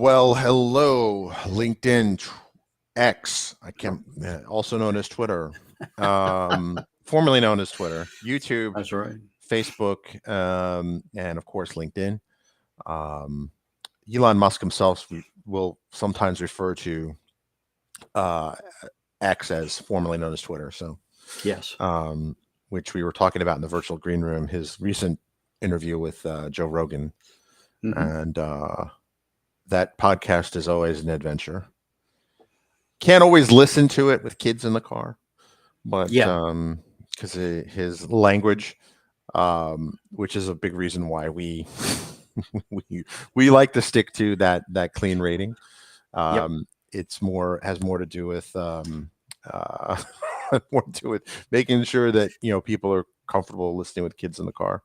Well, hello, LinkedIn, X. I can also known as Twitter, formerly known as Twitter, YouTube, That's right. Facebook, and of course LinkedIn. Um, Elon Musk himself will sometimes refer to uh, X as formerly known as Twitter. So, Yes. um, which we were talking about in the virtual green room, his recent interview with Joe Rogan, Hmm. and that podcast is always an adventure. Can't always listen to it with kids in the car, but Yeah. because his language, which is a big reason why we we like to stick to that clean rating. Yep. It's more has more to do with more to do with making sure that people are comfortable listening with kids in the car,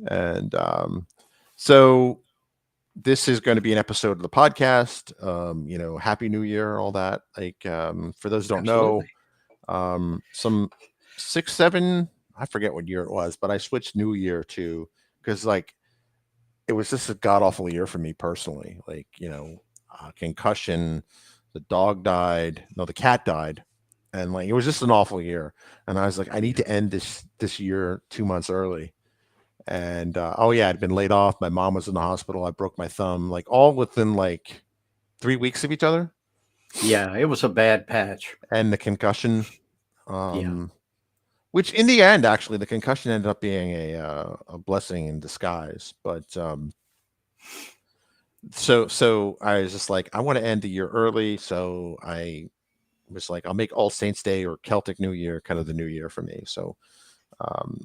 and so this is going to be an episode of the podcast. Happy New Year, all that. Like, for those who don't know, Absolutely. some 6, 7, I forget what year it was, but I switched New Year to because like it was just a god awful year for me personally. Like, concussion, the dog died, no, the cat died, and like it was just an awful year. And I was like, I need Yeah. to end this year 2 months early. And oh yeah, I'd been laid off. My mom was in the hospital. I broke my thumb, like all within like 3 weeks of each other. Yeah. It was a bad patch. And the concussion, Yeah. um, which in the end, actually, the concussion ended up being a blessing in disguise. But so I was just like, I want to end the year early. So I was like, I'll make All Saints Day or Celtic New Year kind of the new year for me. So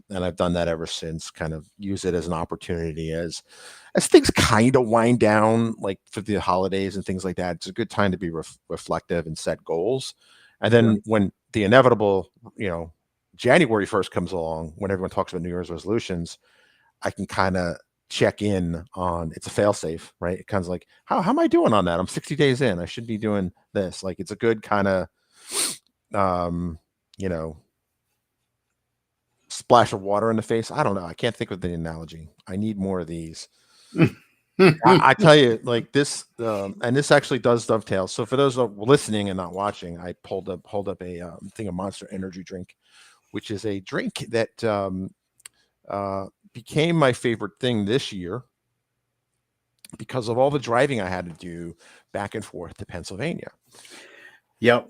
and I've done that ever since. Kind of use it as an opportunity as things kind of wind down, like for the holidays and things like that. It's a good time to be reflective and set goals. And then Right. when the inevitable, January 1st comes along, when everyone talks about New Year's resolutions, I can kind of check in on it's a fail safe, right? It kind of like, how am I doing on that? I'm 60 days in. I should be doing this. Like it's a good kind of um, you know, splash of water in the face. I don't know. I can't think of the analogy. I need more of these. I tell you, like this, and this actually does dovetail. So for those listening and not watching, I hold up a thing of Monster Energy drink, which is a drink that uh, became my favorite thing this year because of all the driving I had to do back and forth to Pennsylvania, Yep.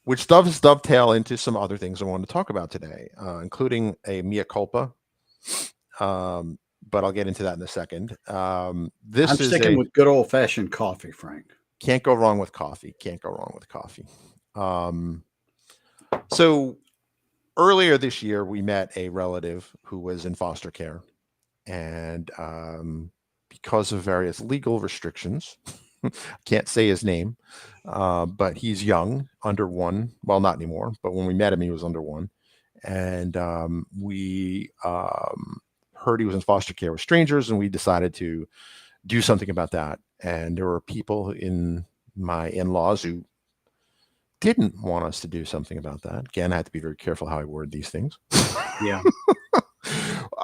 which does dovetail into some other things I wanted to talk about today, including a mea culpa. Um, but I'll get into that in a second. I'm This is sticking a with good old fashioned coffee, Frank. can't go wrong with coffee. Can't go wrong with coffee. Um, so earlier this year, we met a relative who was in foster care, and because of various legal restrictions, can't say his name, but he's young, under one. Well, not anymore, but when we met him, he was under one, and we heard he was in foster care with strangers, and we decided to do something about that. And there were people in my in-laws who didn't want us to do something about that. Again, I had to be very careful how I word these things. Yeah.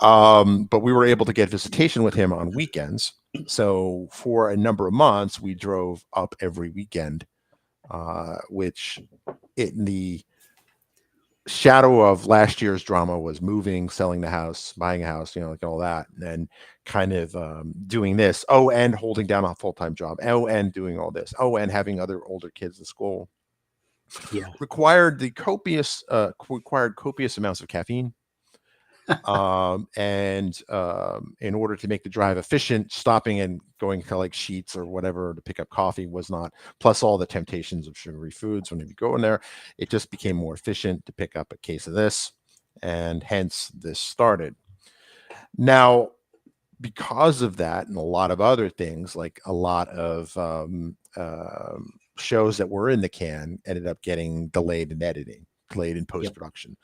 But we were able to get visitation with him on weekends. So for a number of months, we drove up every weekend, which in the shadow of last year's drama was moving, selling the house, buying a house, like all that, and then kind of doing this. Oh, and holding down a full-time job. Oh, and doing all this. Oh, and having other older kids in school Yeah. required copious amounts of caffeine. And in order to make the drive efficient, stopping and going to like Sheets or whatever to pick up coffee was not, plus all the temptations of sugary foods when you go in there, it just became more efficient to pick up a case of this, and hence this started. Now, because of that and a lot of other things, like a lot of shows that were in the can ended up getting delayed in editing, delayed in post Yep. production.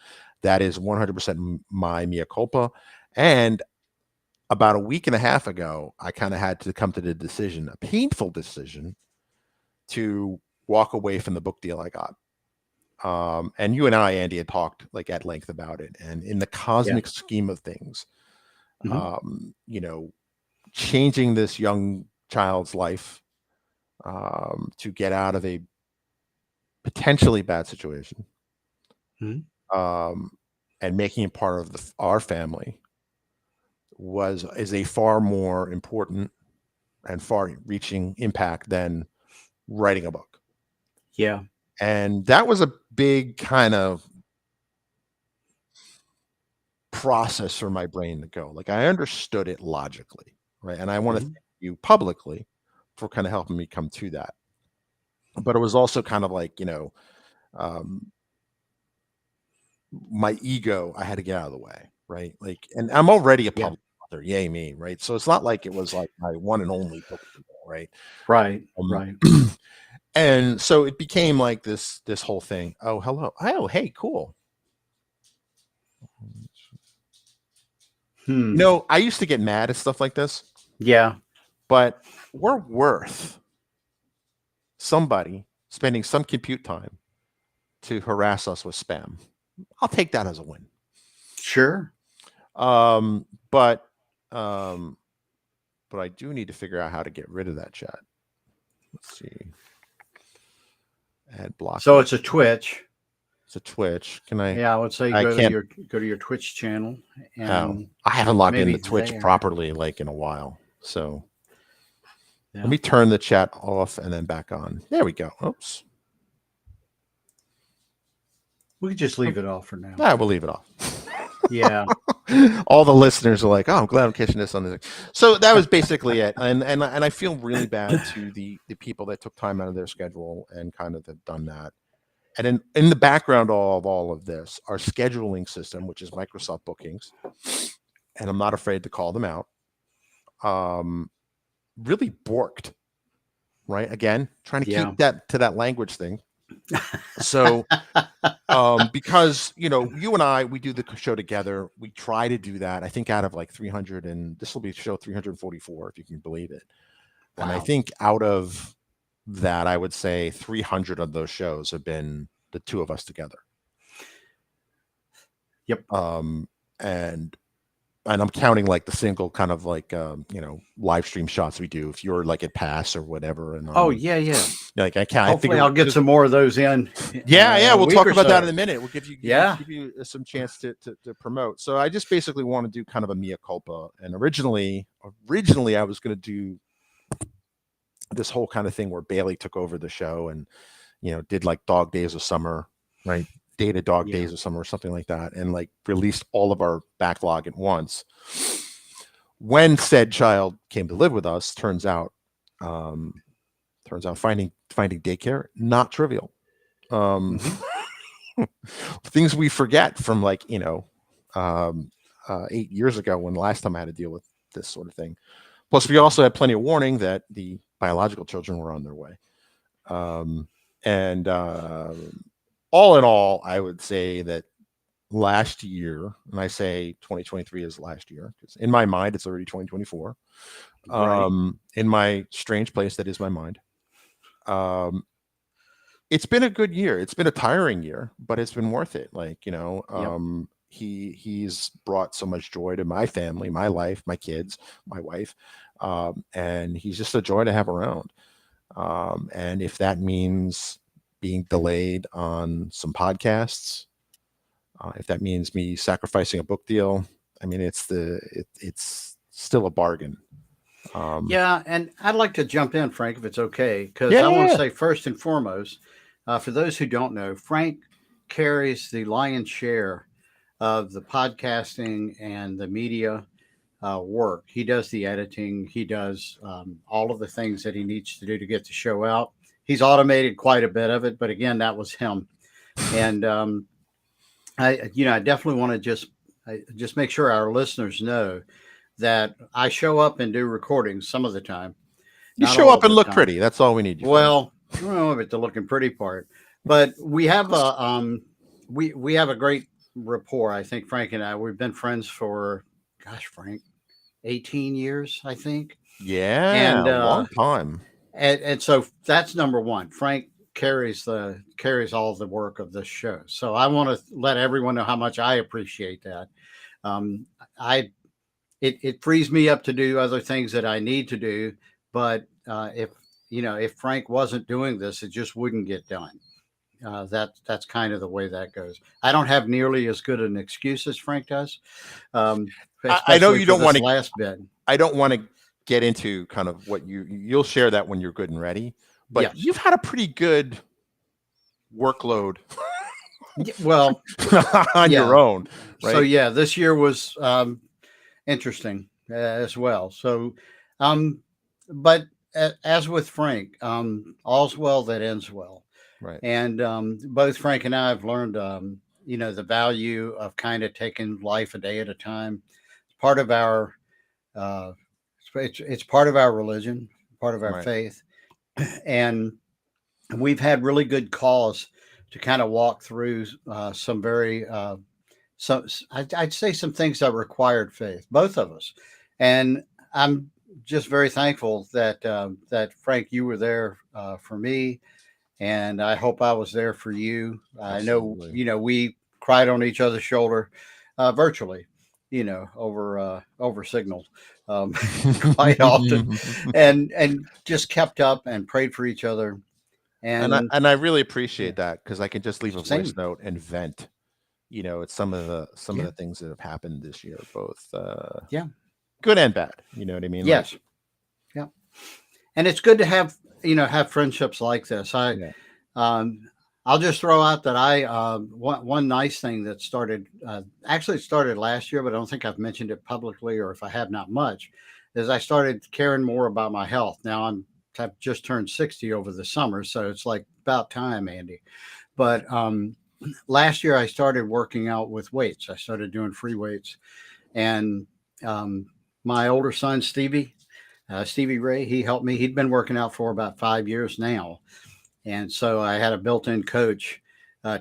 That is 100% my mea culpa. And about a week and a half ago, I kind of had to come to the decision, a painful decision, to walk away from the book deal I got. And you and I, Andy, had talked like at length about it. And in the Yeah. cosmic scheme of things, Hmm. you know, changing this young child's life to get out of a potentially bad situation, Mhm. um, and making it part of our family is a far more important and far-reaching impact than writing a book. Yeah. And that was a big kind of process for my brain to go. Like I understood it logically, right? And I want to Mhm. thank you publicly for kind of helping me come to that. But it was also kind of like, um, my ego, I had to get out of the way, right? Like, and I'm already a Yeah. public author, yay me, right? So it's not like it was like my one and only book deal, right? Right. Um, Right. and so it became like this whole thing. Oh, hello. Oh, hey, cool. Hmm. I used to get mad at stuff like this, Yeah. but we're worth somebody spending some compute time to harass us with spam. I'll take that as a win. Sure. But um, but I do need to figure out how to get rid of that chat. Let's see. Add So blockage. it's a Twitch. It's a Twitch. Can I? Yeah, I would say I can't. go to your Twitch channel Oh, and I haven't logged into maybe Twitch there. properly like in a while. So let Yeah. me turn the chat off and then back on. There we go. Oops. We could just leave it off for now. Ah, we'll leave it off. Yeah. All the listeners are like, "Oh, I'm glad I'm catching this on this." So that was basically it, and I feel really bad to the people that took time out of their schedule and kind of have done that. And in the background of all of this, our scheduling system, which is Microsoft Bookings, and I'm not afraid to call them out, really borked. Right, again, trying to Yeah. keep that to that language thing. So because you and I, we do the show together. We try to do that. I think out of like 300, and this will be show 344 if you can believe it. And I Wow. think out of that, I would say 300 of those shows have been the two of us together. Yep. And I'm counting like the single kind of like live stream shots we do if you're like at pass or whatever. And Oh yeah, yeah. like I can't. I Hopefully, figure I'll get some more of those in yeah, a we'll week talk or about that in so. a minute. We'll Yeah. give you some chance to promote. So I just basically want to do kind of a mea culpa. And originally I was going to do this whole kind of thing where Bailey took over the show and did like Dog Days of Summer, right? Data Dog Yeah. Days of Summer or something like that, and like released all of our backlog at once. When said child came to live with us, um, finding daycare not trivial. Mm-hmm. Things we forget from like 8 years ago when the last time I had to deal with this sort of thing. Plus, we also had plenty of warning that the biological children were on their way. And all in all, I would say that last year, and I say 2023 is last year because in my mind it's already 2024. Right. In my strange place that is my mind. It's been a good year. It's been a tiring year, but it's been worth it. Like, Yep. he's brought so much joy to my family, my life, my kids, my wife. And he's just a joy to have around. And if that means being delayed on some podcasts, if that means me sacrificing a book deal, I mean, it's still a bargain. Yeah, and I'd like to jump in, Frank, if it's okay, because Yeah, I want to yeah, say first and foremost, for those who don't know, Frank carries the lion's share of the podcasting and the media work. He does the editing. He does all of the things that he needs to do to get the show out. He's automated quite a bit of it, but again, that was him. And I definitely want to just make sure our listeners know that I show up and do recordings some of the time, you not show all up of and the look time. pretty. That's all we need you for. Well, I don't know about the looking pretty part, but we have a we have a great rapport. I think Frank and I we've been friends for, gosh, Frank, 18 years, I think. Yeah, And a long time. and so that's number one. Frank carries all the work of this show. So I want to let everyone know how much I appreciate that. Um, I it frees me up to do other things that I need to do. But if if Frank wasn't doing this, it just wouldn't get done. That's kind of the way that goes. I don't have nearly as good an excuse as Frank does, I know especially you for don't want this to. last bit. I don't want to get into kind of what you'll share that when you're good and ready. But Yes. you've had a pretty good workload Well, on yeah. your own, So right? yeah, this year was interesting as well. So, um, but as with Frank, all's well that ends well. Right, And both Frank and I have learned, the value of kind of taking life a day at a time. It's part of our, uh, it's part of our religion, part of our right, faith, and we've had really good cause to kind of walk through some very, I'd say some things that required faith, both of us, and I'm just very thankful that Frank, you were there for me, and I hope I was there for you. I know, absolutely. we cried on each other's shoulder, virtually, over Signal, um, quite often, and just kept up and prayed for each other. And And I really yeah, appreciate that because I can just leave a voice same, note and vent. It's some of yeah, the things that have happened this year, both yeah, good and bad. You know what I mean? Like, yes, yeah. And it's good to have friendships like this. yeah, Um, I'll just throw out that one nice thing that started, actually it started last year, but I don't think I've mentioned it publicly, or if I have, not much, is I started caring more about my health. Now I've just turned 60 over the summer, so it's like about time, Andy. But last year I started working out with weights. I started doing free weights, and um, my older son Stevie Ray, he helped me. He'd been working out for about 5 years now, and so I had a built-in coach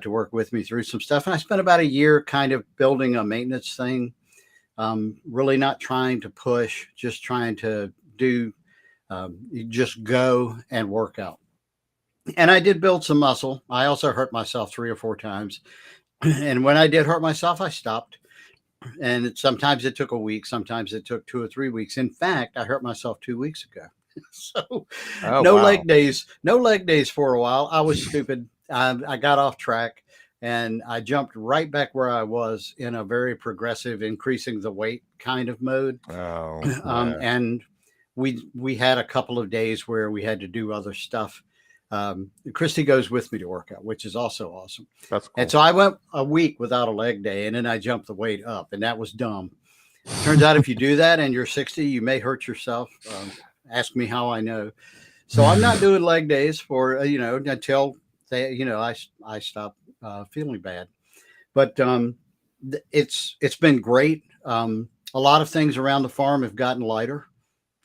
to work with me through some stuff. And I spent about a year kind of building a maintenance thing, really not trying to push, just trying to do, just go and work out. And I did build some muscle. I also hurt myself 3 or 4 times. And when I did hurt myself, I stopped. And sometimes it took a week, sometimes it took 2 or 3 weeks. In fact, I hurt myself 2 weeks ago. So oh wow, no leg days for a while. I was stupid. I got off track and I jumped right back where I was in a very progressive, increasing the weight kind of mode. oh yeah, And we had a couple of days where we had to do other stuff. Christy goes with me to work out, which is also awesome. that's And cool. so I went a week without a leg day, and then I jumped the weight up, and that was dumb. Turns out if you do that and you're 60, you may hurt yourself. Ask me how I know. So I'm not doing leg days for until I stop feeling bad. But it's been great. A lot of things around the farm have gotten lighter.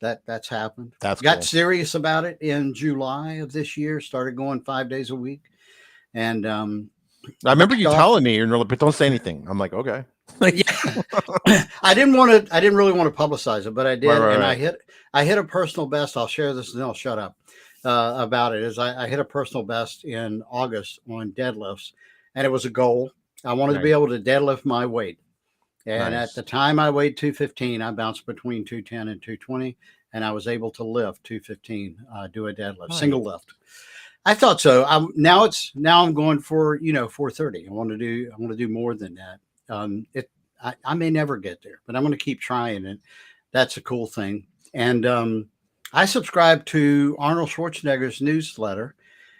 That's happened. That's Got cool. serious about it in July of this year. Started going 5 days a week, and I remember backed you off. telling me, and you're like, but don't say anything. I'm like, okay, like, Yeah, I didn't really want to publicize it, but I right, did, right, and right, I hit a personal best. I'll share this, and then I'll shut up about it. Is I hit a personal best in August on deadlifts, and it was a goal. I wanted to be nice, able to deadlift my weight, and at the nice, time I weighed 215. I bounced between 210 and 220, and I was able to lift 215, do a deadlift, nice. single lift. I thought so. Now I'm going for 430. I want to do more than that. I may never get there, but I'm going to keep trying, and that's a cool thing. And I subscribe to Arnold Schwarzenegger's newsletter.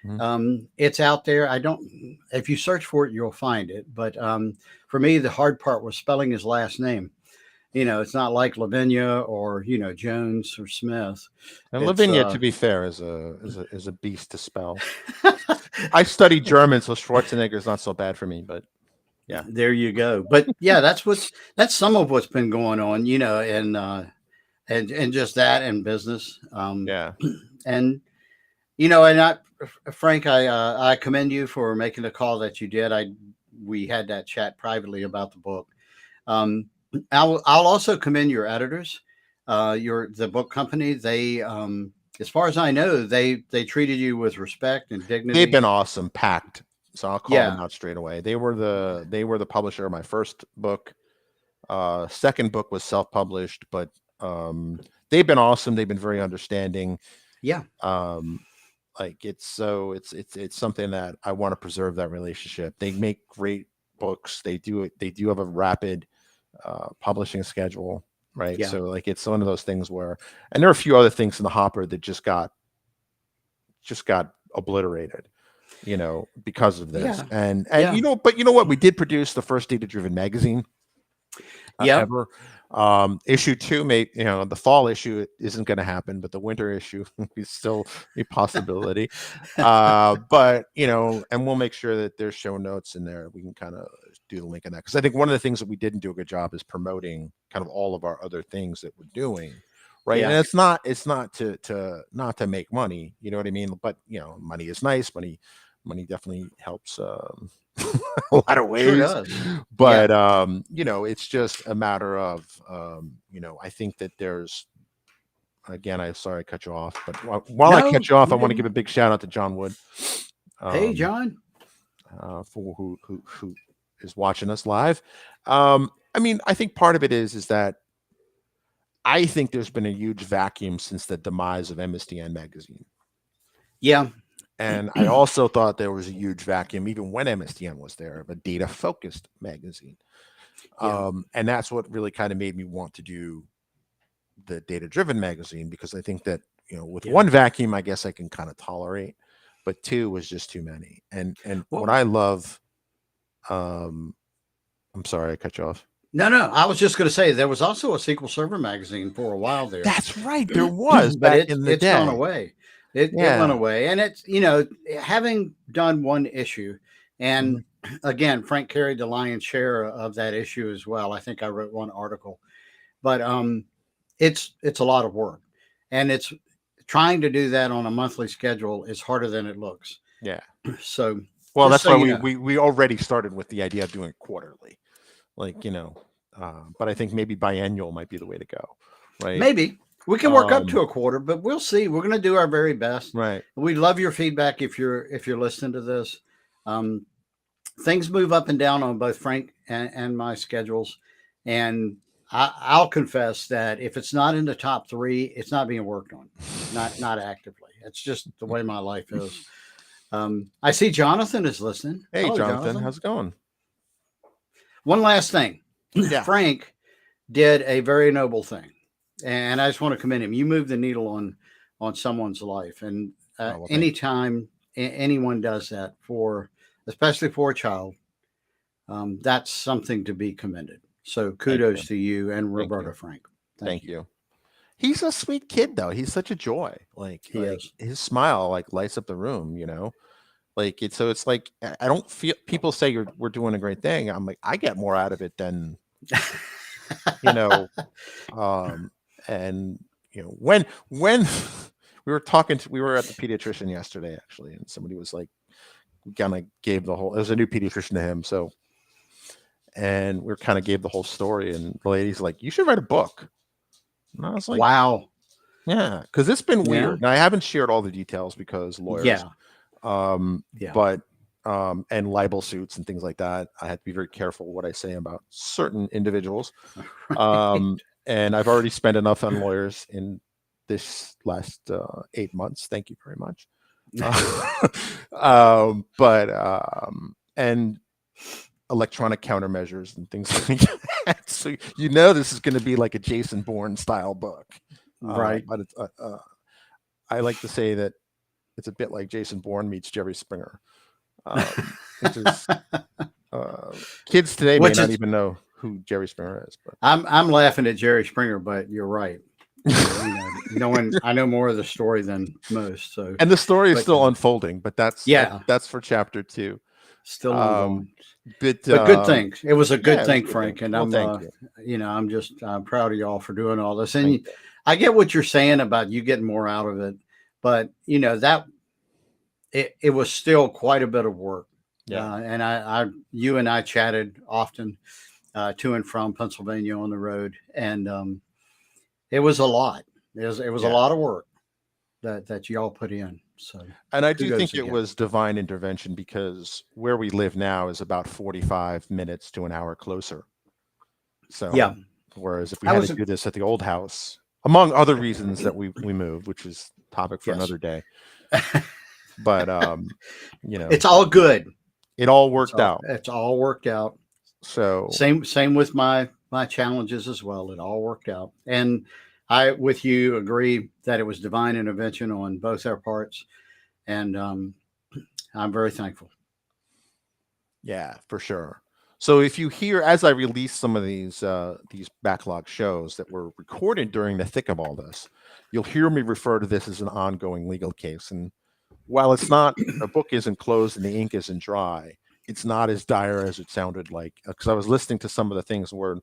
Mhm. It's out there. I don't. If you search for it, you'll find it. But for me, the hard part was spelling his last name. It's not like Lavinia or Jones or Smith. And It's Lavinia, to be fair, is a beast to spell. I studied German, so Schwarzenegger is not so bad for me. But yeah, There you go. But yeah, that's some of what's been going on, and just that in business. yeah, And and Frank, I commend you for making the call that you did. We had that chat privately about the book. Um, I'll also commend your editors, the book company. They, as far as I know, they treated you with respect and they've dignity. been awesome, packed. So I'll call them Yeah, out straight away. They were the publisher of my first book. Second book was self-published, but they've been awesome. They've been very understanding. Yeah. Um, like it's something that I want to preserve that relationship. They make great books. They do have a rapid publishing schedule, right? Yeah. So like it's one of those things where, and there are a few other things in the hopper that just got obliterated, because of this. Yeah. And Yeah. but you know what? We did produce the first data driven magazine Yep. ever. Issue two, may the fall issue isn't going to happen, but the winter issue is still a possibility. But and we'll make sure that there's show notes in there. We can kind of do the link in that, because I think one of the things that we didn't do a good job is promoting kind of all of our other things that we're doing. Right. And Yeah. it's not not to make money, you know what I mean? But money is nice. Money definitely helps a lot of Sure ways. does. Yeah. But it's just a matter of I think that there's, again, I sorry I cut you off, but while I No, cut you off, I you want to give didn't. a big shout out to John Wood, Hey, um, John. for who is watching us live. I mean, I think part of it is that I think there's been a huge vacuum since the demise of MSDN magazine. Yeah. And I also thought there was a huge vacuum, even when MSDN was there, of a data focused magazine. Yeah. And that's what really kind of made me want to do the data driven magazine, because I think that, with Yeah. one vacuum, I guess I can kind of tolerate, but two was just too many. And what Well, I love, um, I'm sorry, I cut you off. no, no. I was just going to say there was also a SQL Server magazine for a while there, That's right. There was but back it's in the it's gone day. away. It went Yeah. away, and it's having done one issue, Hmm. and again, Frank carried the lion's share of that issue as well. I think I wrote one article, but it's a lot of work, and it's trying to do that on a monthly schedule is harder than it looks. Yeah. So Well, just that's so why you we, know, we, we already started with the idea of doing it quarterly, like, but I think maybe biannual might be the way to go. Right. maybe we can work up Um, to a quarter, but we'll see. We're going to do our very best. right. We love your feedback if you're listening to this. Um, Things move up and down on both Frank and my schedules, and I'll confess that if it's not in the top three, it's not being worked on, not actively. It's just the way my life is. I see Jonathan is listening. Hey, Hello, Jonathan, Jonathan. how's it going? One last thing, Yeah. Frank did a very noble thing, and I just want to commend him. You moved the needle on someone's life, and Oh, well, thank you. anytime anyone does that for, especially for a child, that's something to be commended. So Thank you. kudos to you and Thank you. Roberta Frank. Thank Thank you. you. He's a sweet kid, though. He's such a joy. He is. His smile like lights up the room. Like it's like I don't feel, people say we're doing a great thing. I'm like, I get more out of it than, you know, um and when we were at the pediatrician yesterday, actually, and somebody was like, kind of gave the whole, it was a new pediatrician to him, so, and we kind of gave the whole story, and the lady's like, you should write a book. And I was like, Wow. yeah, because it's been Yeah. weird. Now I haven't shared all the details because lawyers, Yeah. um, Yeah. but and libel suits and things like that. I have to be very careful what I say about certain individuals. Right. And I've already spent enough on lawyers in this last 8 months. Thank you very much. But and electronic countermeasures and things like that. So this is going to be like a Jason Bourne style book. Right. But it's I like to say that it's a bit like Jason Bourne meets Jerry Springer. Which is kids today may Which not is even know who Jerry Springer is, but I'm laughing at Jerry Springer, but you're right. Knowing I know more of the story than most. So, and the story is but still unfolding. But yeah, that's for chapter two. still Um, ongoing. but But good things. It was a good yeah, it was a thing, good thing. Frank, and Well, thank you, I'm just proud of y'all for doing all this. thank And you. I get what you're saying about you getting more out of it, but that it was still quite a bit of work. Yeah, And you and I chatted often to and from Pennsylvania on the road, and it was a lot. It was a yeah. lot of work that y'all put in. So And I do kudos think it again. was divine intervention, because where we live now is about 45 minutes to an hour closer. So, Yeah, whereas if we I had to was do this at the old house, among other reasons that we moved, which is topic for Yes. another day. But you know, It's all good. it all worked out. It's all worked out. So Same with my challenges as well. It all worked out. And I with you agree that it was divine intervention on both our parts. And I'm very thankful. yeah, for sure. So if you hear as I release some of these backlog shows that were recorded during the thick of all this, you'll hear me refer to this as an ongoing legal case. And while it's not, the book isn't closed and the ink isn't dry, it's not as dire as it sounded like. Because I was listening to some of the things where,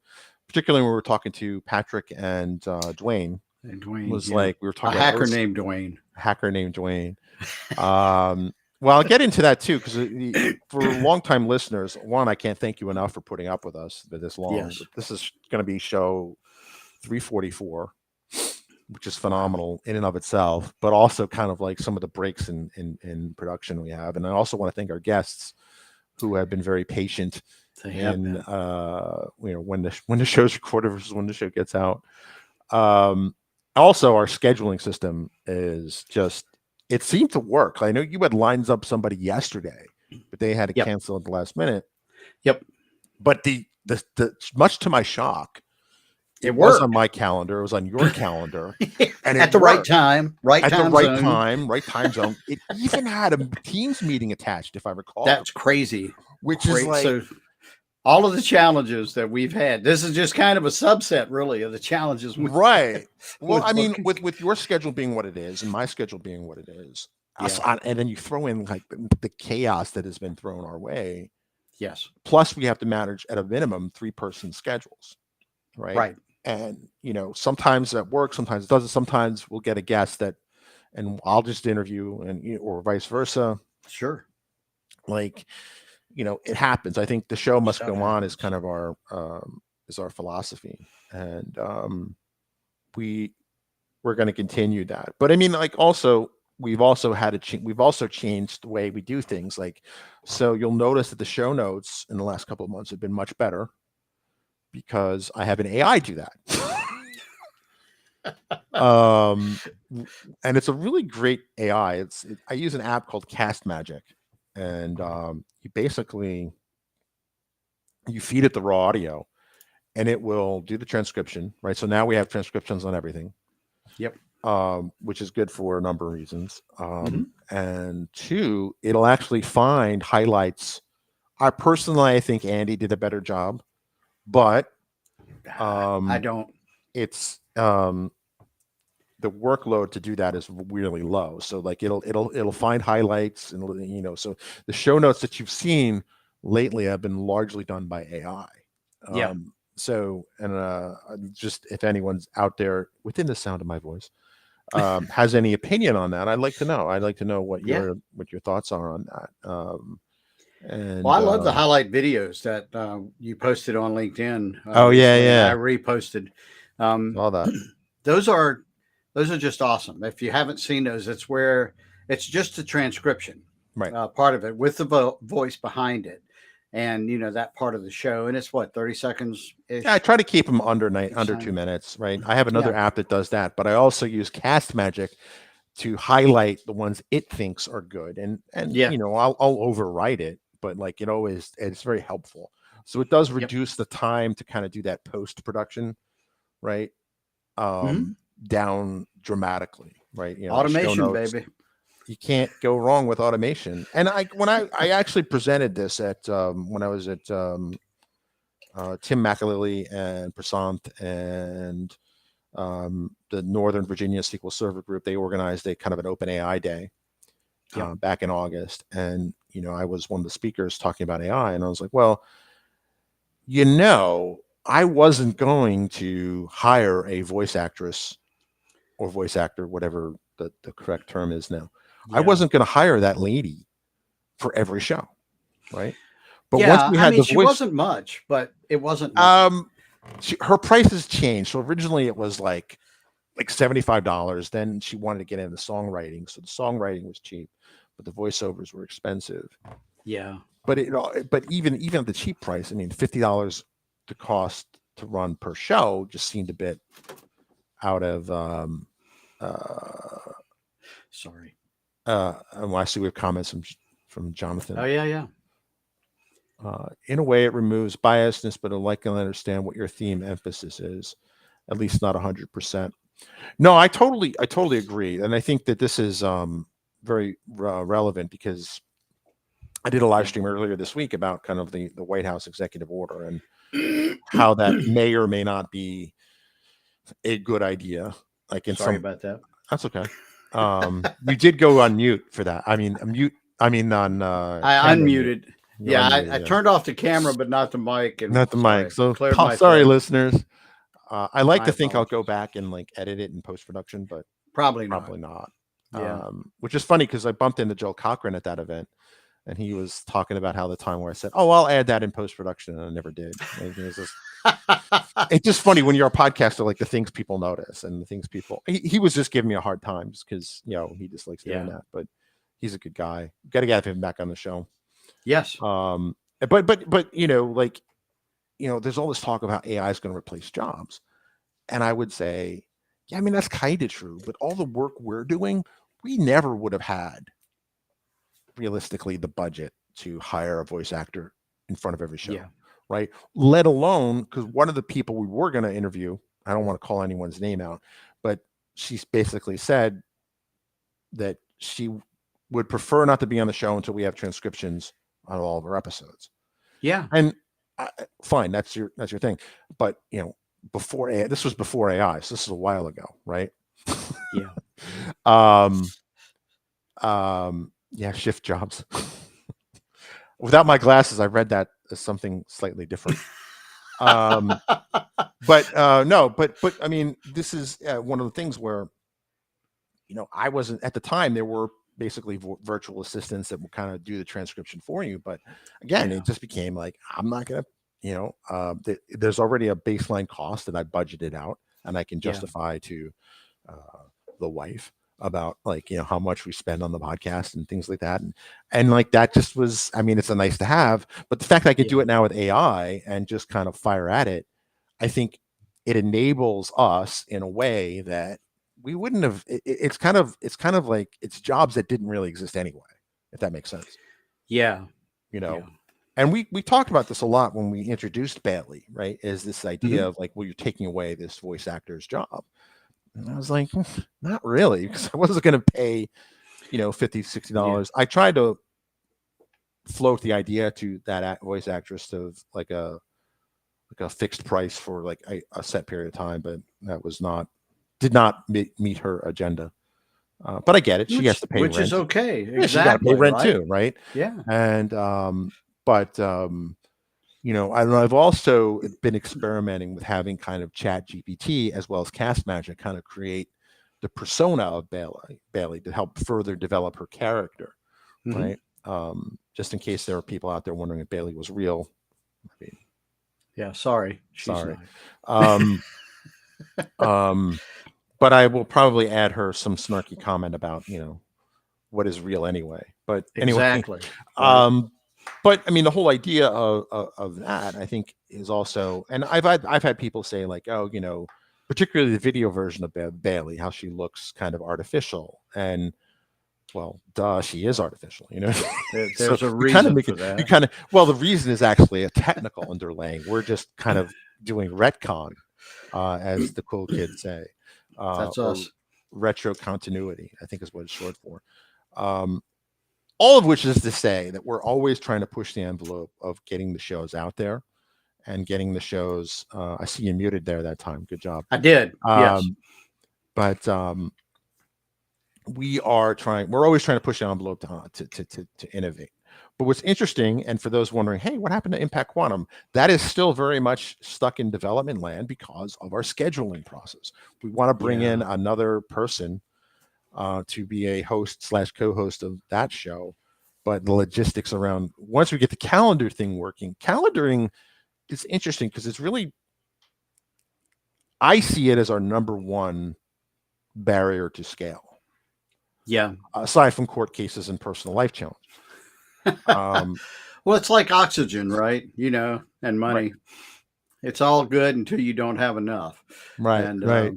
particularly when we were talking to Patrick and Dwayne, And Dwayne, was yeah. like we were A talking about hacker named Dwayne. hacker named Dwayne. Well, I'll get into that too, because for longtime listeners, one, I can't thank you enough for putting up with us for this long. Yes. But this is going to be show 344, which is Wow. phenomenal in and of itself, but also kind of like some of the breaks in production we have. And I also want to thank our guests who have been very patient They have in been. when the show's recorded versus when the show gets out. Also, our scheduling system is just it seemed to work. I know you had lines up somebody yesterday, but they had to Yep. cancel at the last minute. Yep. But the much to my shock, It it was on worked. my calendar. It was on your calendar, and At it the right worked time, right at the time right zone. time, right time zone. It even had a Teams meeting attached, if I recall That's correctly, crazy. which is Great. like So all of the challenges that we've had, this is just kind of a subset, really, of the challenges we've had right. Well, with I mean, booking. with your schedule being what it is, and my schedule being what it is, Yeah. and then you throw in like the chaos that has been thrown our way. Yes. Plus, we have to manage at a minimum 3-person schedules, right? Right. And sometimes that works, sometimes it doesn't. Sometimes we'll get a guest that, and I'll just interview, and or vice versa. Sure. Like, it happens. I think the show must Stuff go on is happens. kind of our philosophy, and we we're going to continue that. But I mean, like, also we've also had to we've also changed the way we do things. Like, so you'll notice that the show notes in the last couple of months have been much better because I have an AI do that. um, and it's a really great AI. I use an app called Cast Magic, and you basically you feed it the raw audio, and it will do the transcription. Right. So now we have transcriptions on everything. Yep. Which is good for a number of reasons. Hmm. And two, it'll actually find highlights. I think Andy did a better job, but I um, don't. it's the workload to do that is really low. So like it'll find highlights, and so the show notes that you've seen lately have been largely done by AI. Yeah. So and just if anyone's out there within the sound of my voice has any opinion on that, I'd like to know. I'd like to know what Yeah. your thoughts are on that. Well, And I love the highlight videos that you posted on LinkedIn oh yeah, recently, and I yeah, reposted. Um, all that. those are just awesome. If you haven't seen those, it's just a transcription Right. part of it with the voice behind it, and that part of the show, and it's what 30 seconds Yeah, I ish try to keep them each under time. 2 minutes. Right. I have another Yeah. app that does that, but I also use Cast Magic to highlight the ones it thinks are good, and Yeah. I'll overwrite it, but like it's very helpful. So it does Yep. reduce the time to kind of do that post production, right? Hmm. Down dramatically, right? The show Automation, notes. baby. You can't go wrong with automation. And I actually presented this at when I was at Tim McAlilly and Prasant and the Northern Virginia SQL Server Group. They organized a kind of an open AI day Yep. back in August, and I was one of the speakers talking about AI, and I was like, well, I wasn't going to hire a voice actress or voice actor, whatever the correct term is now. I Yeah. wasn't going to hire that lady for every show, right? But once Yeah. we I had mean, the she voice, wasn't much, but it wasn't nothing. um, her prices changed. So originally it was like $75. Then she wanted to get into songwriting, so the songwriting was cheap, but the voiceovers were expensive. Yeah. But even at the cheap price, I mean, $50 the cost to run per show just seemed a bit out of uh, Sorry. And I see we have comments from Oh Jonathan. yeah, yeah. In a way, it removes biasness, but I like to understand what your theme emphasis is. At least not 100%. No, I totally agree, and I think that this is very relevant because I did a live Yeah. stream earlier this week about kind of the White House executive order and how that may or may not be a good idea. Like in Sorry some, about that. that's okay. You did go on mute for that. I mean, mute. I mean, on I camera mute. unmuted. You're Yeah, unmuted. I Yeah, turned off the camera, but not the mic, and not the mic. sorry, So cleared my sorry, throat. listeners. I like My to think I'll go apologies. back and like edit it in post production, but Probably not. probably not. Yeah. Which is funny because I bumped into Joel Cochran at that event, and he was talking about how the time where I said, "Oh, I'll add that in post production," and I never did. Like, it's just funny when you're a podcaster, like the things people notice and the things people. He was just giving me a hard time just because he just likes doing Yeah. that. But he's a good guy. Got to get him back on the show. Yes. But like there's all this talk about AI is going to replace jobs, and I would say, yeah, I mean that's kind of true. But all the work we're doing, we never would have had realistically the budget to hire a voice actor in front of every show, Yeah. right? Let alone because one of the people we were going to interview, I don't want to call anyone's name out, but she's basically said that she would prefer not to be on the show until we have transcriptions on all of our episodes. Yeah. And fine, that's your thing. But before AI, this was before AI, so this is a while ago, right? Yeah. um, yeah, shift jobs. Without my glasses, I read that as something slightly different. But no, but I mean, this is one of the things where I wasn't at the time. There were basically virtual assistants that would kind of do the transcription for you. But again, Yeah. it just became like I'm not gonna, there's already a baseline cost that I budgeted out, and I can Yeah. justify to the wife about like how much we spend on the podcast and things like that and like that just was, I mean, it's a nice to have, but the fact that I could do Yeah. it now with AI and just kind of fire at it, I think it enables us in a way that we wouldn't have it's kind of like it's jobs that didn't really exist anyway, if that makes sense. Yeah. you know Yeah. and we talked about this a lot when we introduced Bailey, right? Is this idea Hmm. of like, well, you're taking away this voice actor's job. And I was like, not really, because I wasn't going to pay, 50, Yeah. $60. I tried to float the idea to that voice actress of like a fixed price for like a set period of time, but that was not did not meet her agenda. But I get it; she has to pay Which is rent. okay. Yeah, she's got to pay Exactly. rent Right. too, right? Yeah. And but I've also been experimenting with having kind of Chat GPT as well as Cast Magic kind of create the persona of Bailey to help further develop her character, Hmm. right? Just in case there are people out there wondering if Bailey was real. I mean, Yeah. Sorry, she's sorry. not. Um, um, but I will probably add her some snarky comment about, what is real anyway. But anyway, Exactly. Right. um, but I mean, the whole idea of that, I think, is also, and I've had people say like, oh, particularly the video version of Bailey, how she looks kind of artificial, and well, duh, she is artificial, So There's a we kind of reason make for it, we that. kind of, well, the reason is actually a technical underlaying. We're just kind of doing retcon, as the cool kids say, That's or us. retro continuity, I think is what it's short for. Um, all of which is to say that we're always trying to push the envelope of getting the shows out there and getting the shows. I see you muted there that time. Good job. I did. Yes. Um, but we're always trying to push the envelope to innovate. But what's interesting, and for those wondering, hey, what happened to Impact Quantum? That is still very much stuck in development land because of our scheduling process. We want to bring in Yeah. another person to be a host slash co-host of that show. But the logistics around, once we get the calendar thing working, calendaring is interesting because it's really, I see it as our number one barrier to scale, Yeah. aside from court cases and personal life challenges. Um, Well, it's like oxygen, right? And right, money. It's all good until you don't have enough. right, And right.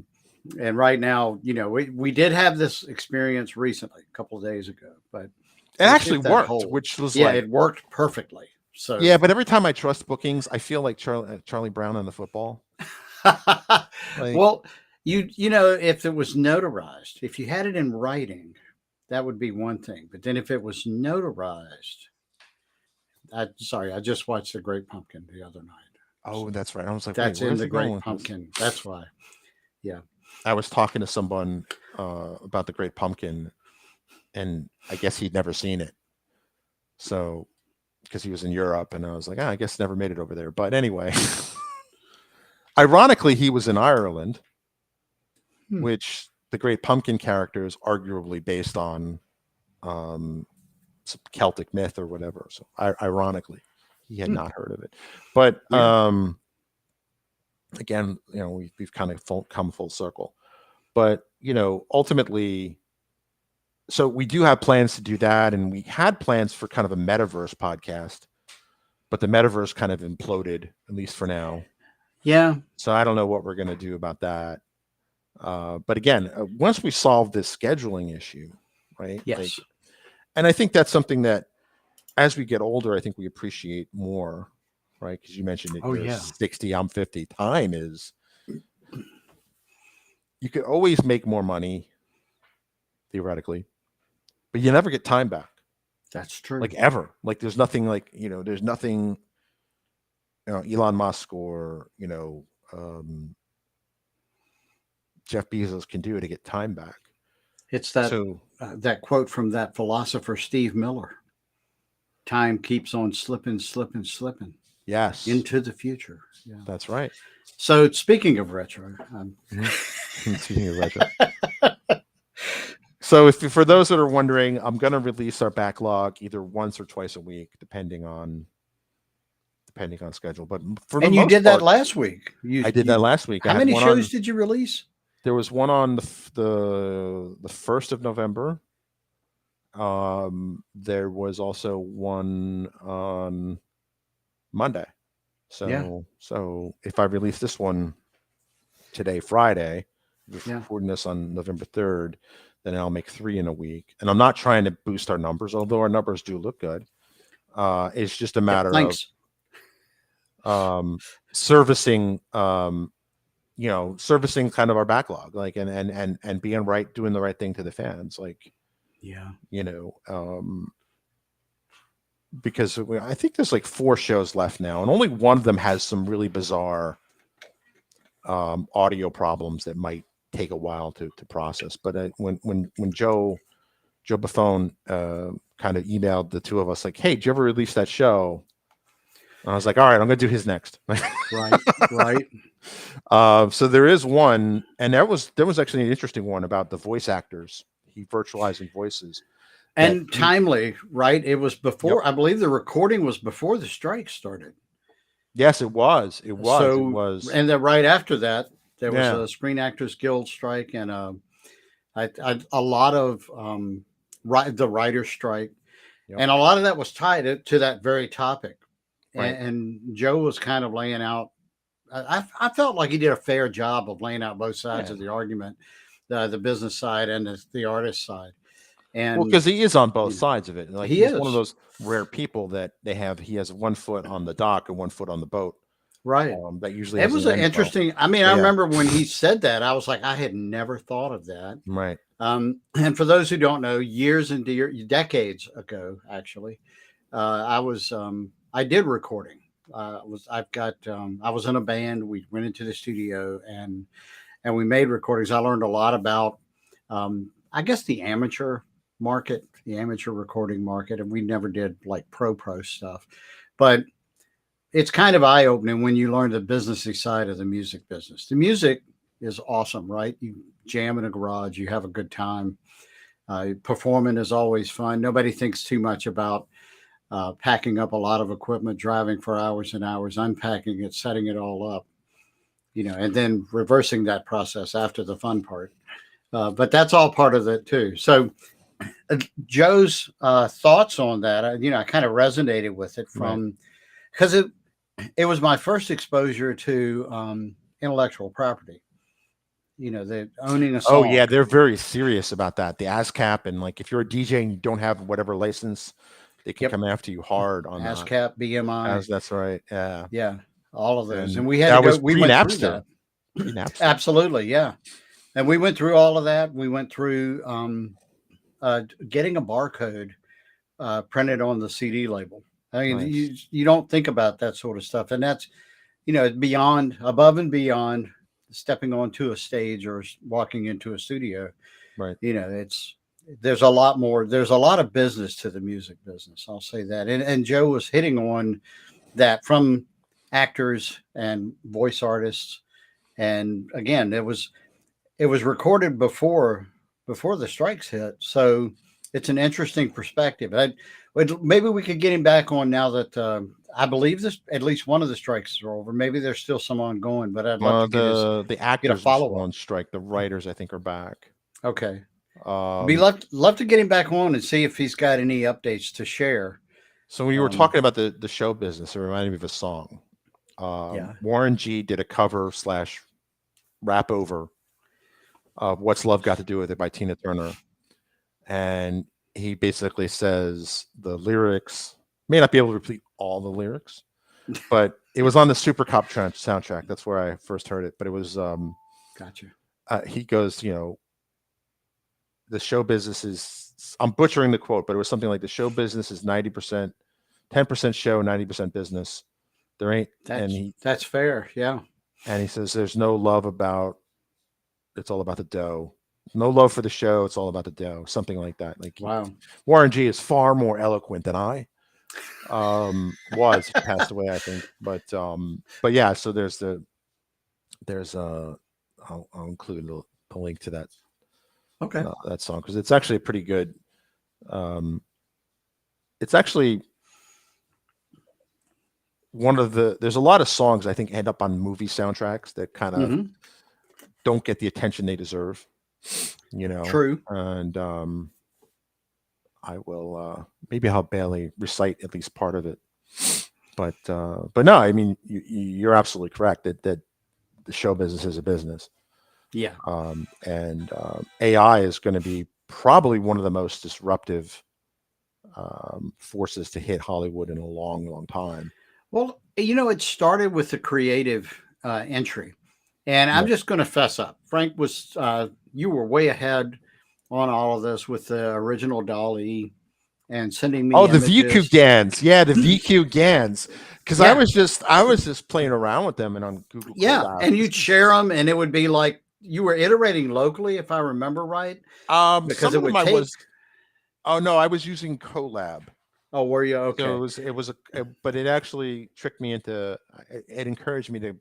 And right now, we did have this experience recently, a couple of days ago, but It we'll see actually if that worked, holds. which was Yeah, like, it worked perfectly. So, yeah, but every time I trust bookings, I feel like Charlie Brown on the football. Like, well, if it was notarized, if you had it in writing, that would be one thing. But then if it was notarized, sorry, I just watched The Great Pumpkin the other night. oh, So that's right. I was like, wait, that's where in is The he going Great with this? Pumpkin. That's why. Yeah. I was talking to someone about the Great Pumpkin, and I guess he'd never seen it. So, because he was in Europe, and I was like, I guess never made it over there. But anyway, ironically, he was in Ireland, Hmm. which the Great Pumpkin character is arguably based on some Celtic myth or whatever. So, ironically, he had Hmm. not heard of it. But Weird. again, we've kind of come full circle. But ultimately, so we do have plans to do that, and we had plans for kind of a metaverse podcast, but the metaverse kind of imploded, at least for now. Yeah. So I don't know what we're going to do about that. But again, once we solve this scheduling issue, right? Like, Yes. and I think that's something that as we get older, I think we appreciate more, right? Because you mentioned that Oh you're yeah. 60, I'm 50. Time is, you could always make more money theoretically, but you never get time back, That's true. like ever. Like there's nothing like, there's nothing, Elon Musk or, Jeff Bezos can do to get time back. It's that So, that quote from that philosopher Steve Miller. Time keeps on slipping, slipping, slipping yes, into the future. Yeah. that's right. So speaking of retro, Speaking of retro. So, if for those that are wondering, I'm going to release our backlog either once or twice a week, depending on schedule. But for the and you most did that part, last week. I did that last week. I How had many one shows on. did you release? There was one on the 1st of November. There was also one on Monday. Yeah. So if I release this one today, Friday, we're Yeah. recording this on November 3rd, then I'll make 3 in a week. And I'm not trying to boost our numbers, although our numbers do look good. It's just a Yeah. matter of Thanks. servicing servicing kind of our backlog, like and being right, doing the right thing to the fans, like, Yeah. you know because I think there's like 4 shows left now, and only one of them has some really bizarre audio problems that might take a while to process. But when Joe Buffone kind of emailed the two of us like, "Hey, did you ever release that show?" And I was like, "All right, I'm going to do his next." Right. Right. So there is one, and there was actually an interesting one about the voice actors. He virtualizing voices. That And timely, right? It was Yep. before, I believe the recording was before the strike started. Yes, it was. It So, was. and then right after that, there was Yeah. a Screen Actors Guild strike and a lot of the writer's strike. Yep. And a lot of that was tied to that very topic. Right. And Joe was kind of laying out, I felt like he did a fair job of laying out both sides Yeah. of the argument, the business side and the artist side. Well, And because he is on both you know, sides of it. Like he he's one of is. those rare people that he has one foot on the dock and one foot on the boat. Right. That usually It has was an an info. interesting. I mean, So I yeah. remember when he said that, I was like, I had never thought of that. Right. And for those who don't know, years and decades ago, actually, I did recording. I was in a band. We went into the studio and we made recordings. I learned a lot about, I guess, the amateur market, the amateur recording market, and we never did like pro stuff, but it's kind of eye opening when you learn the businessy side of the music business. The music is awesome, right? You jam in a garage, you have a good time. Performing is always fun. Nobody thinks too much about packing up a lot of equipment, driving for hours and hours, unpacking it, setting it all up, and then reversing that process after the fun part. But that's all part of it too. So Joe's thoughts on that, I kind of resonated with it Right. from because it was my first exposure to intellectual property. the owning a Oh yeah, song. they're very serious about that. The ASCAP, and like if you're a DJ and you don't have whatever license, they can Yep. come after you hard on that. ASCAP, BMI. As that's right. Yeah. Yeah. All of those. And And we had to that go, was we went through pre-Napster. that. Pre-Napster. Absolutely. Yeah. And we went through all of that. We went through getting a barcode printed on the CD label. I mean, Nice. you don't think about that sort of stuff. And that's, beyond, above and beyond stepping onto a stage or walking into a studio. Right. It's, there's a lot more, there's a lot of business to the music business. I'll say that. And Joe was hitting on that from actors and voice artists. And again, it was recorded before the strikes hit, so it's an interesting perspective. Maybe we could get him back on now that I believe this at least one of the strikes are over. Maybe there's still some ongoing, but I'd love to The get a actors are follow still up. on strike. The writers, I think, are back. Okay, be Um, love to get him back on and see if he's got any updates to share. so when you were Um, talking about the show business, it reminded me of a song. yeah, Warren G did a cover slash rap over of "What's Love Got to Do with It" by Tina Turner, and he basically says the lyrics may not be able to repeat all the lyrics, but it was on the Super Cop soundtrack. That's where I first heard it. But it was gotcha. he goes, the show business is, I'm butchering the quote, but it was something like the show business is 90%, 10% show, 90% business. There ain't, That's fair. Yeah. and he says there's no love about, it's all about the dough. No love for the show, it's all about the dough. Something like that. Like Wow. Warren G is far more eloquent than I was. He passed away, I think. But yeah, so there's I'll include a link to Okay. that song because it's actually a pretty good. Um, it's actually one of there's a lot of songs I think end up on movie soundtracks that kind of Hmm. don't get the attention they deserve, True. and I will maybe I'll barely recite at least part of it, but no, I mean you're absolutely correct that the show business is a business, Yeah. and AI is going to be probably one of the most disruptive forces to hit Hollywood in a long, long time. Well, it started with the creative entry. And I'm Yep. just going to fess up. Frank you were way ahead on all of this with the original Dolly and sending Oh, me the VQ images. GANs, yeah, the VQ GANs, because I Yeah. was just playing around with them and on Google Yeah. Colab. And you'd share them, and it would be like you were iterating locally, if I remember right, because Some it of them would I take. was. Oh no, I was using Colab. Oh, were you? So Okay. but it actually tricked me into. It encouraged me to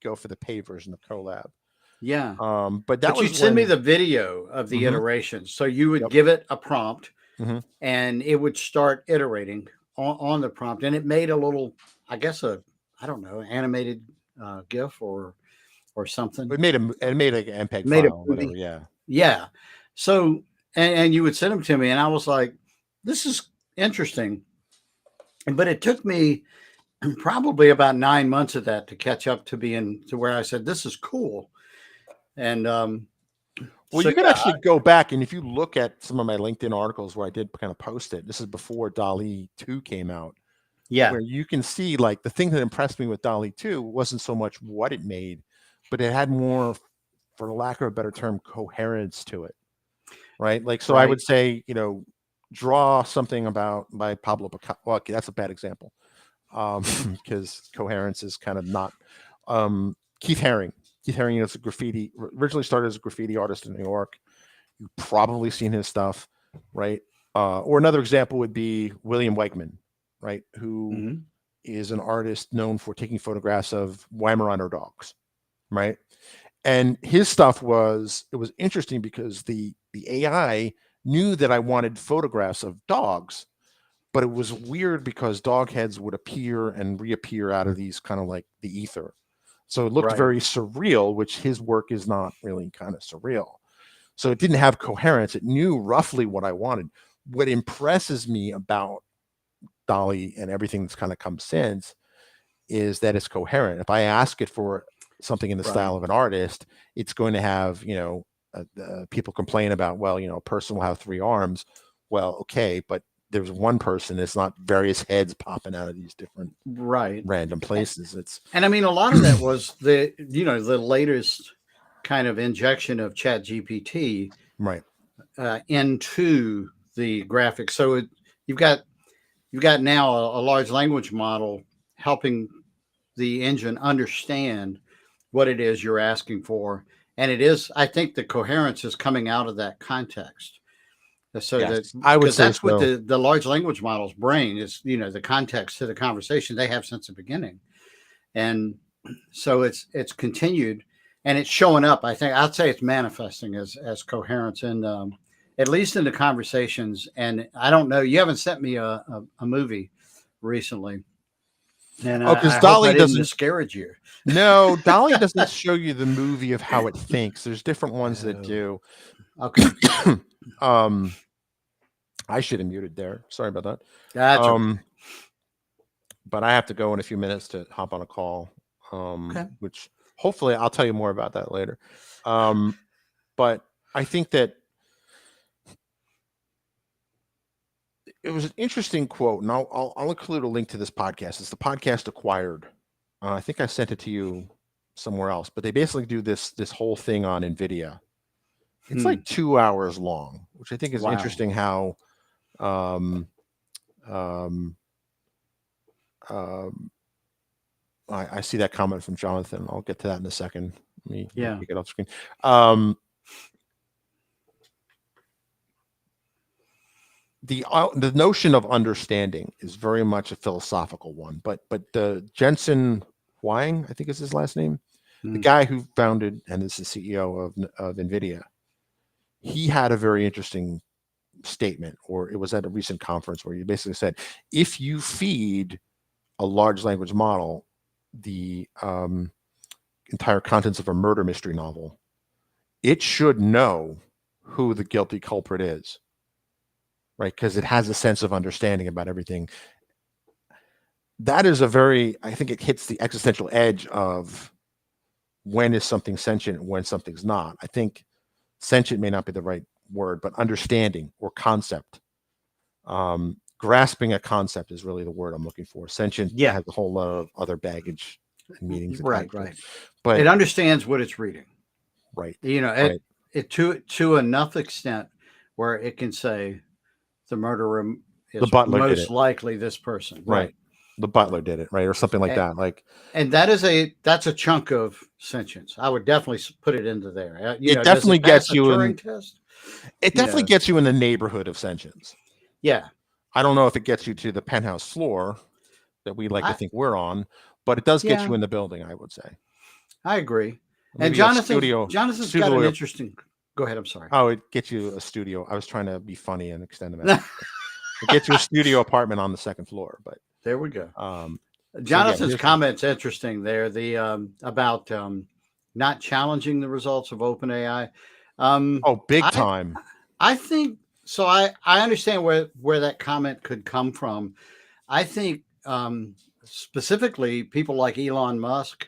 go for the paid version of Colab. Yeah. But that But was you'd send me when. the video of the Hmm. iterations. So you would Yep. give it a prompt Hmm. and it would start iterating on the prompt, and it made a little, I guess, I don't know, animated GIF or something. It made like an MPEG Made a file, whatever. movie. Yeah. Yeah. So and you would send them to me, and I was like, this is interesting. But it took me probably about 9 months of that to catch up to being to where I said, this is cool. And Well, so you can yeah, actually go back and if you look at some of my LinkedIn articles where I did kind of post it. This is before DALL-E 2 came out, yeah, where you can see like the thing that impressed me with DALL-E 2 wasn't so much what it made, but it had more, for lack of a better term, coherence to it. Right. Like, so I would right, say, draw something about by Pablo Picasso. Well, okay, that's a bad example. Because coherence is kind of not Keith Haring. Keith Haring is a graffiti, originally started as a graffiti artist in New York. You've probably seen his stuff, right? Or another example would be William Wegman, right? Who hmm, is an artist known for taking photographs of Weimaraner dogs, right? And his stuff it was interesting because the AI knew that I wanted photographs of dogs, but it was weird because dog heads would appear and reappear out of these kind of like the ether. So it looked right, very surreal, which his work is not really kind of surreal. So it didn't have coherence. It knew roughly what I wanted. What impresses me about Dolly and everything that's kind of come since is that it's coherent. If I ask it for something in the Right. style of an artist, it's going to have, people complain about, well, a person will have three arms. Well, okay, but there's one person. It's not various heads popping out of these different Right. random A- places. It's And I mean, a lot of that was the latest kind of injection of Chat GPT right. into the graphics. So you've got you've got now a large language model helping the engine understand what it is you're asking for, and it is. I think the coherence is coming out of that context. So that Yes, I would because say that's what so. the large language models bring is the context to the conversation they have since the beginning, and so it's continued and it's showing up. I think I'd say it's manifesting as coherence and at least in the conversations. And I don't know, you haven't sent me a movie recently, and Oh, because I hope I Dolly didn't doesn't. discourage you. No, Dolly doesn't show you the movie of how it thinks. There's different ones that Oh, do. okay, um, I should have muted there. Sorry about that. that's okay. Um, but I have to go in a few minutes to hop on a call. Okay. Which hopefully I'll tell you more about that later. Um, but I think that it was an interesting quote, and I'll include a link to this podcast. It's the podcast Acquired. I think I sent it to you somewhere else, but they basically do this whole thing on NVIDIA. It's Hmm. like 2 hours long, which I think is Wow. interesting. How um, um, um, I see that comment from Jonathan. I'll get to that in a second. Let me Yeah. take it off screen. Um, the notion of understanding is very much a philosophical one, but the Jensen Huang, I think is his last name, the Hmm. guy who founded and is the CEO of NVIDIA, he had a very interesting statement, or it was at a recent conference where he basically said, if you feed a large language model the entire contents of a murder mystery novel, it should know who the guilty culprit is, right? Because it has a sense of understanding about everything. That is a very, I think it hits the existential edge of when is something sentient and when something's not. I think sentient may not be the right word, but understanding or concept. Grasping a concept is really the word I'm looking for. Sentient Yeah. has a whole lot of other baggage and meanings Right. attached to it. Right. But It understands what it's reading. right, It right. it to enough extent where it can say the murderer The is butler did most it. likely this person, Right. right? The butler did it, right? Or something like And, that. Like and that's a chunk of sentience. I would definitely put it into there. it Does definitely it pass gets a you in Turing test? it You definitely know, gets you in the neighborhood of sentience. yeah. I don't know if it gets you to the penthouse floor that we like to I think we're on, but it does get yeah, you in the building, I would say. I agree. And Maybe a Jonathan's got an studio. interesting. Go ahead. I'm sorry. Oh, it gets you a studio. I was trying to be funny and extend the metaphor. It gets you a studio apartment on the second floor, but There we go. um, so yeah, Jonathan's comment's interesting there. The about not challenging the results of OpenAI. Um, oh, big I time. I think so. I understand where that comment could come from. I think specifically people like Elon Musk.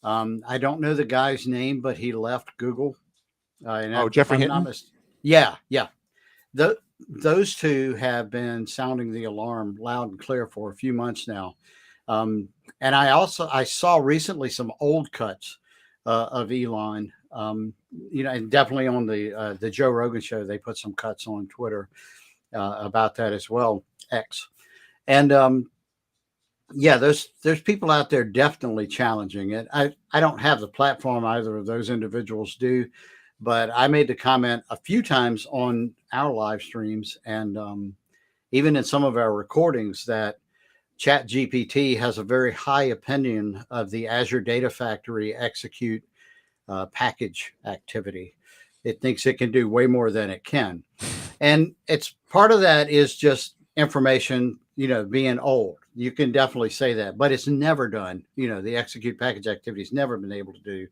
I don't know the guy's name, but he left Google. Oh, If Jeffrey I'm not Hinton. mistaken, yeah, yeah. Those two have been sounding the alarm loud and clear for a few months now. Um, and I saw recently some old cuts of Elon. And definitely on the Joe Rogan show, they put some cuts on Twitter about that as well. X and yeah, there's people out there definitely challenging it. I don't have the platform either of those individuals do, but I made the comment a few times on our live streams and even in some of our recordings that Chat GPT has a very high opinion of the Azure Data Factory execute package activity. It thinks it can do way more than it can. And it's part of that is just information, being old. You can definitely say that, but it's never done. The execute package activity has never been able to do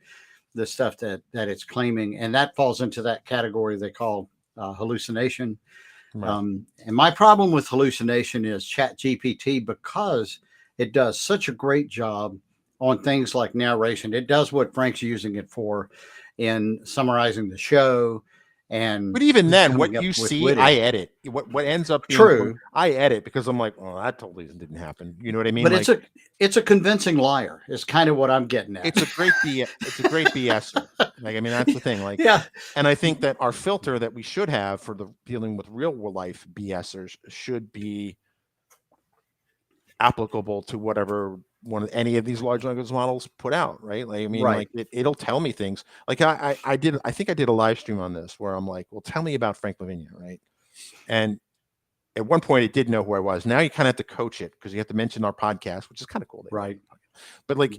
the stuff that it's claiming. And that falls into that category they call hallucination. Right. And my problem with hallucination is Chat GPT because it does such a great job on things like narration. It does what Frank's using it for in summarizing the show and But even then, coming what up you with see, I witty. edit. What ends up being True, I edit because I'm like, oh, that totally didn't happen. You know what I mean? but Like it's a convincing liar. Is kind of what I'm getting at. it's a great BSer. Like I mean, that's the thing. Like, Yeah, and I think that our filter that we should have for the dealing with real life BSers should be applicable to whatever any of these large language models put out, right? Like I mean, right. like it'll tell me things. Like I think I did a live stream on this where I'm like, well, tell me about Frank Lavinia, right? And at one point it did know who I was. Now you kind of have to coach it because you have to mention our podcast, which is kind of cool. Right. But like,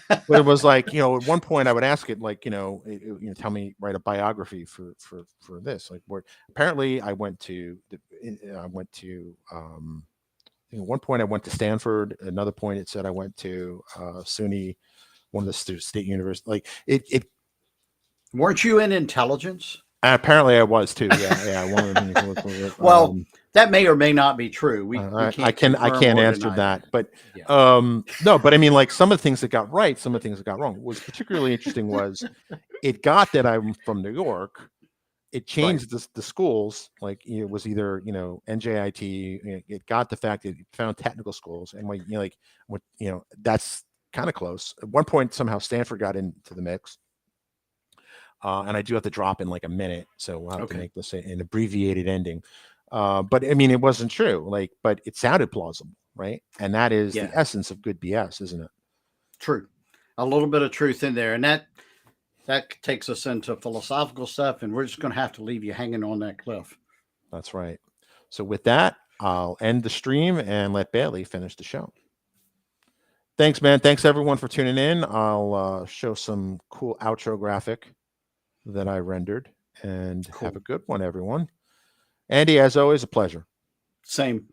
but it was like, you know, at one point I would ask it, like, tell me, write a biography for this. Like, where apparently I went to, at one point I went to Stanford. Another point it said I went to SUNY, one of the state universities. Like it. Weren't you in intelligence? Apparently I was too. Yeah, yeah. One of the things. Well, that may or may not be true. We I can't can I confirm can't or answer deny that. that, but Yeah. no, but I mean, like some of the things that got right, some of the things that got wrong. What was particularly interesting was it got that I'm from New York. It Right. changed the schools, like it was either NJIT. It got the fact that it found technical schools, and like what that's kind of close. At one point, somehow Stanford got into the mix. And I do have to drop in like a minute, so we'll have to Okay. make this an abbreviated ending. But I mean, it wasn't true. Like, but it sounded plausible, right? And that is the Yeah. essence of good BS, isn't it? True. A little bit of truth in there, and that takes us into philosophical stuff, and we're just going to have to leave you hanging on that cliff. That's right. So with that, I'll end the stream and let Bailey finish the show. Thanks, man. Thanks everyone for tuning in. I'll show some cool outro graphic that I rendered, and have Cool. a good one, everyone. Andy, as always, a pleasure. Same.